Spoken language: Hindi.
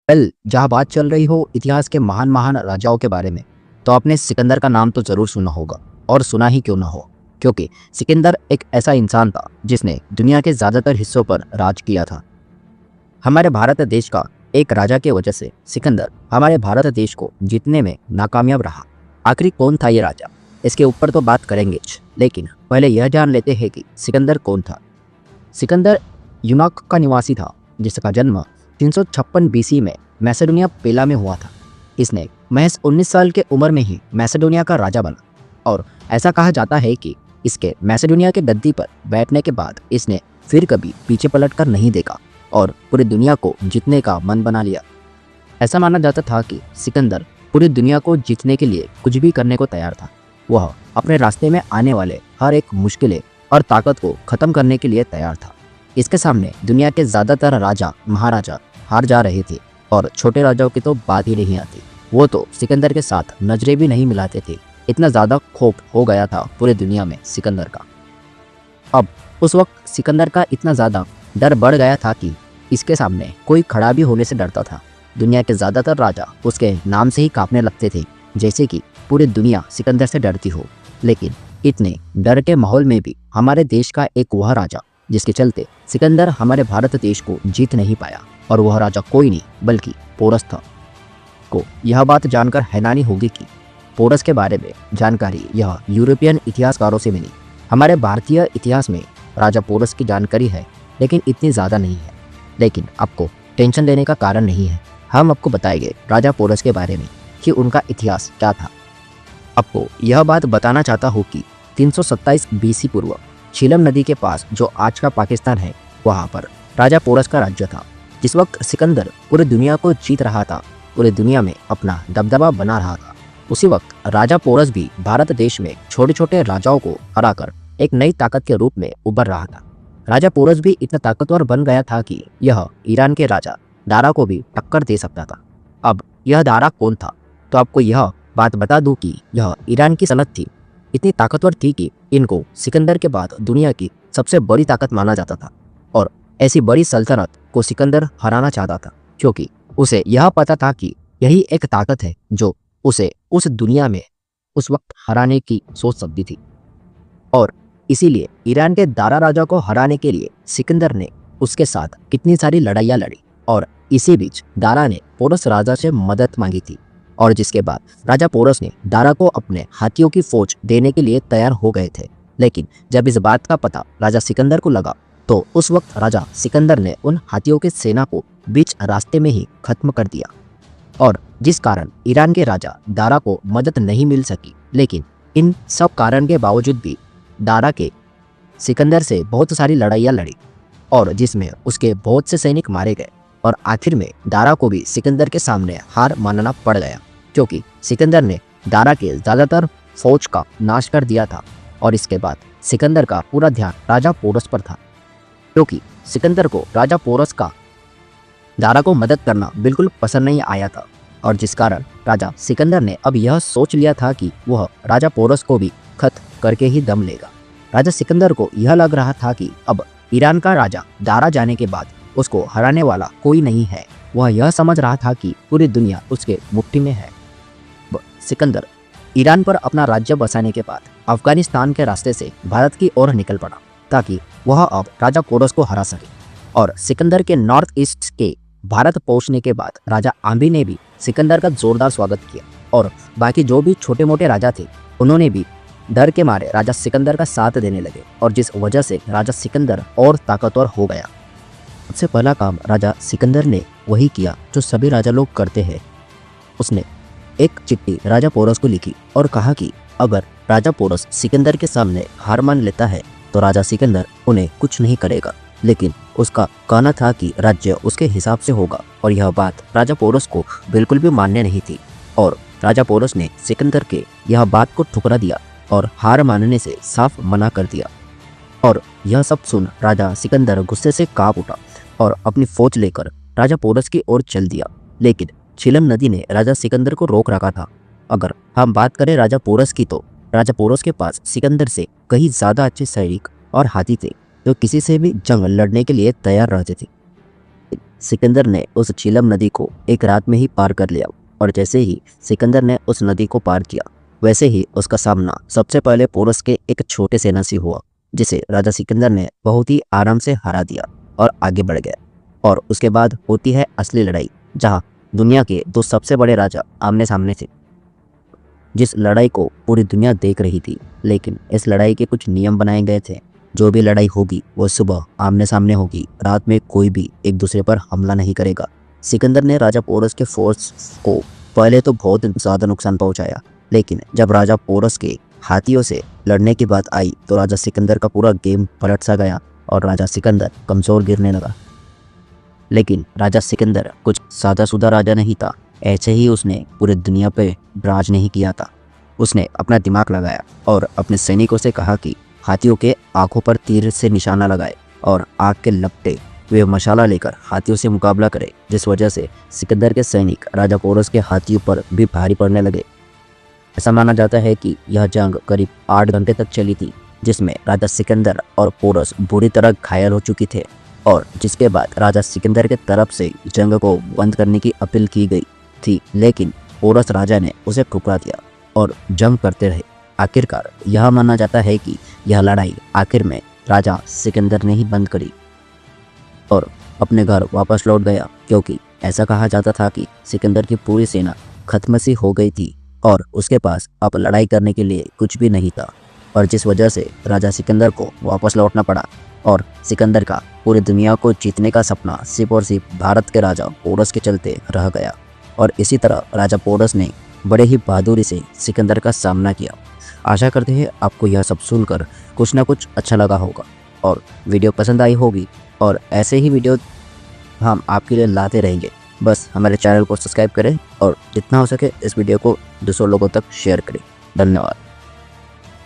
कल जहाँ बात चल रही हो इतिहास के महान महान राजाओं के बारे में, तो आपने सिकंदर का नाम तो जरूर सुना होगा। और सुना ही क्यों ना हो, क्योंकि सिकंदर एक ऐसा इंसान था जिसने दुनिया के ज़्यादातर हिस्सों पर राज किया था। हमारे भारत देश का एक राजा के वजह से सिकंदर हमारे भारत देश को जीतने में नाकामयाब रहा। आखिर कौन था ये राजा, इसके ऊपर तो बात करेंगे, लेकिन पहले यह जान लेते हैं कि सिकंदर कौन था। सिकंदर यूनाक का निवासी था, जिसका जन्म 356 बीसी में मैसेडोनिया पेला में हुआ था। इसने महज 19 साल के उम्र में ही मैसेडोनिया का राजा बना और ऐसा कहा जाता है कि इसके मैसेडोनिया के गद्दी पर बैठने के बाद इसने फिर कभी पीछे पलटकर नहीं देखा और पूरी दुनिया को जीतने का मन बना लिया। ऐसा माना जाता था कि सिकंदर पूरी दुनिया को जीतने के लिए कुछ भी करने को तैयार था। वह अपने रास्ते में आने वाले हर एक मुश्किलें और ताकत को खत्म करने के लिए तैयार था। इसके सामने दुनिया के ज़्यादातर राजा महाराजा हार जा रहे थे और छोटे राजाओं की तो बात ही नहीं आती। वो तो सिकंदर के साथ नजरें भी नहीं मिलाते थे, इतना ज़्यादा खौफ हो गया था पूरी दुनिया में सिकंदर का। अब उस वक्त सिकंदर का इतना ज़्यादा डर बढ़ गया था कि इसके सामने कोई खड़ा भी होने से डरता था। दुनिया के ज़्यादातर राजा उसके नाम से ही कांपने लगते थे, जैसे कि पूरी दुनिया सिकंदर से डरती हो। लेकिन इतने डर के माहौल में भी हमारे देश का एक वह राजा जिसके चलते सिकंदर हमारे भारत देश को जीत नहीं पाया, और वह राजा कोई नहीं बल्कि पोरस था। को यह बात जानकर हैरानी होगी कि पोरस के बारे में जानकारी यह यूरोपियन इतिहासकारों से मिली। हमारे भारतीय इतिहास में राजा पोरस की जानकारी है, लेकिन इतनी ज़्यादा नहीं है। लेकिन आपको टेंशन लेने का कारण नहीं है, हम आपको बताएंगे राजा पोरस के बारे में कि उनका इतिहास क्या था। आपको यह बात बताना चाहता हूँ कि 327 बीसी पूर्व झीलम नदी के पास जो आज का पाकिस्तान है, वहाँ पर राजा पोरस का राज्य था। जिस वक्त सिकंदर पूरी दुनिया को जीत रहा था, पूरी दुनिया में अपना दबदबा बना रहा था, उसी वक्त राजा पोरस भी भारत देश में छोटे छोटे राजाओं को हराकर एक नई ताकत के रूप में उभर रहा था। राजा पोरस भी इतना ताकतवर बन गया था कि यह ईरान के राजा दारा को भी टक्कर दे सकता था। अब यह दारा कौन था, तो आपको यह बात बता दूं कि यह ईरान की सल्तनत थी। इतनी ताकतवर थी कि इनको सिकंदर के बाद दुनिया की सबसे बड़ी ताकत माना जाता था, और ऐसी बड़ी सल्तनत को सिकंदर हराना चाहता था, क्योंकि उसे यह पता था कि यही एक ताकत है जो उसे उस दुनिया में उस वक्त हराने की सोच सकती थी। और इसीलिए ईरान के दारा राजा को हराने के लिए सिकंदर ने उसके साथ कितनी सारी लड़ाइयाँ लड़ी, और इसी बीच दारा ने पोरस राजा से मदद मांगी थी। और जिसके बाद राजा पोरस ने दारा को अपने हाथियों की फौज देने के लिए तैयार हो गए थे। लेकिन जब इस बात का पता राजा सिकंदर को लगा, तो उस वक्त राजा सिकंदर ने उन हाथियों की सेना को बीच रास्ते में ही खत्म कर दिया, और जिस कारण ईरान के राजा दारा को मदद नहीं मिल सकी। लेकिन इन सब कारण के बावजूद भी दारा के सिकंदर से बहुत सारी लड़ाइयाँ लड़ी, और जिसमें उसके बहुत से सैनिक मारे गए, और आखिर में दारा को भी सिकंदर के सामने हार मानना पड़ गया, क्योंकि सिकंदर ने दारा के ज़्यादातर फौज का नाश कर दिया था। और इसके बाद सिकंदर का पूरा ध्यान राजा पोरस पर था, क्योंकि सिकंदर को राजा पोरस का दारा को मदद करना बिल्कुल पसंद नहीं आया था, और जिस कारण राजा सिकंदर ने अब यह सोच लिया था कि वह राजा पोरस को भी खत्म करके ही दम लेगा। राजा सिकंदर को यह लग रहा था कि अब ईरान का राजा दारा जाने के बाद उसको हराने वाला कोई नहीं है। वह यह समझ रहा था कि पूरी दुनिया उसके मुट्ठी में है। सिकंदर ईरान पर अपना राज्य बसाने के बाद अफगानिस्तान के रास्ते से भारत की ओर निकल पड़ा, ताकि वह अब राजा पोरस को हरा सके। और सिकंदर के नॉर्थ ईस्ट के भारत पहुंचने के बाद राजा आम्बी ने भी सिकंदर का जोरदार स्वागत किया, और बाकी जो भी छोटे मोटे राजा थे उन्होंने भी डर के मारे राजा सिकंदर का साथ देने लगे, और जिस वजह से राजा सिकंदर और ताकतवर हो गया। सबसे पहला काम राजा सिकंदर ने वही किया जो सभी राजा लोग करते हैं। उसने एक चिट्ठी राजा पोरस को लिखी और कहा कि अगर राजा पोरस सिकंदर के सामने हार मान लेता है तो राजा सिकंदर उन्हें कुछ नहीं करेगा, लेकिन उसका कहना था कि राज्य उसके हिसाब से होगा। और यह बात राजा पोरस को बिल्कुल भी मान्य नहीं थी, और राजा पोरस ने सिकंदर के यह बात को ठुकरा दिया और हार मानने से साफ मना कर दिया। और यह सब सुन राजा सिकंदर गुस्से से कांप उठा और अपनी फौज लेकर राजा पोरस की ओर चल दिया। लेकिन झीलम नदी ने राजा सिकंदर को रोक रखा था। अगर हम बात करें राजा पोरस की, तो राजा पोरस के पास सिकंदर से कहीं ज़्यादा अच्छे सैनिक और हाथी थे, जो किसी से भी जंग लड़ने के लिए तैयार रहते थे। सिकंदर ने उस झीलम नदी को एक रात में ही पार कर लिया और जैसे ही सिकंदर ने उस नदी को पार किया वैसे ही उसका सामना सबसे पहले पोरस के एक छोटे सेना से हुआ, जिसे राजा सिकंदर ने बहुत ही आराम से हरा दिया और आगे बढ़ गया। और उसके बाद होती है असली लड़ाई, जहां दुनिया के दो सबसे बड़े राजा आमने सामने थे। जिस लड़ाई को पूरी दुनिया देख रही थी, लेकिन इस लड़ाई के कुछ नियम बनाए गए थे। जो भी लड़ाई होगी वो सुबह आमने सामने होगी, रात में कोई भी एक दूसरे पर हमला नहीं करेगा। सिकंदर ने राजा पोरस के फोर्स को पहले तो बहुत ज़्यादा नुकसान पहुंचाया, लेकिन जब राजा पोरस के हाथियों से लड़ने की बात आई तो राजा सिकंदर का पूरा गेम पलट सा गया और राजा सिकंदर कमज़ोर गिरने लगा। लेकिन राजा सिकंदर कुछ सादा-सूदा राजा नहीं था, ऐसे ही उसने पूरी दुनिया पे राज नहीं किया था। उसने अपना दिमाग लगाया और अपने सैनिकों से कहा कि हाथियों के आंखों पर तीर से निशाना लगाए और आग के लपटे वे मशाला लेकर हाथियों से मुकाबला करे, जिस वजह से सिकंदर के सैनिक राजा पोरस के हाथियों पर भी भारी पड़ने लगे। ऐसा माना जाता है कि यह जंग करीब 8 घंटे तक चली थी, जिसमें राजा सिकंदर और पोरस बुरी तरह घायल हो चुकी थे और जिसके बाद राजा सिकंदर के तरफ से जंग को बंद करने की अपील की गई थी, लेकिन पोरस राजा ने उसे ठुकरा दिया और जंग करते रहे। आखिरकार यह माना जाता है कि यह लड़ाई आखिर में राजा सिकंदर ने ही बंद करी और अपने घर वापस लौट गया, क्योंकि ऐसा कहा जाता था कि सिकंदर की पूरी सेना खत्म सी हो गई थी और उसके पास अब लड़ाई करने के लिए कुछ भी नहीं था, और जिस वजह से राजा सिकंदर को वापस लौटना पड़ा और सिकंदर का पूरी दुनिया को जीतने का सपना सिर्फ और सिर्फ भारत के राजा पोरस के चलते रह गया। और इसी तरह राजा पोरस ने बड़े ही बहादुरी से सिकंदर का सामना किया। आशा करते हैं आपको यह सब सुनकर कुछ ना कुछ अच्छा लगा होगा और वीडियो पसंद आई होगी, और ऐसे ही वीडियो हम आपके लिए लाते रहेंगे। बस हमारे चैनल को सब्सक्राइब करें और जितना हो सके इस वीडियो को दूसरों लोगों तक शेयर करें। धन्यवाद।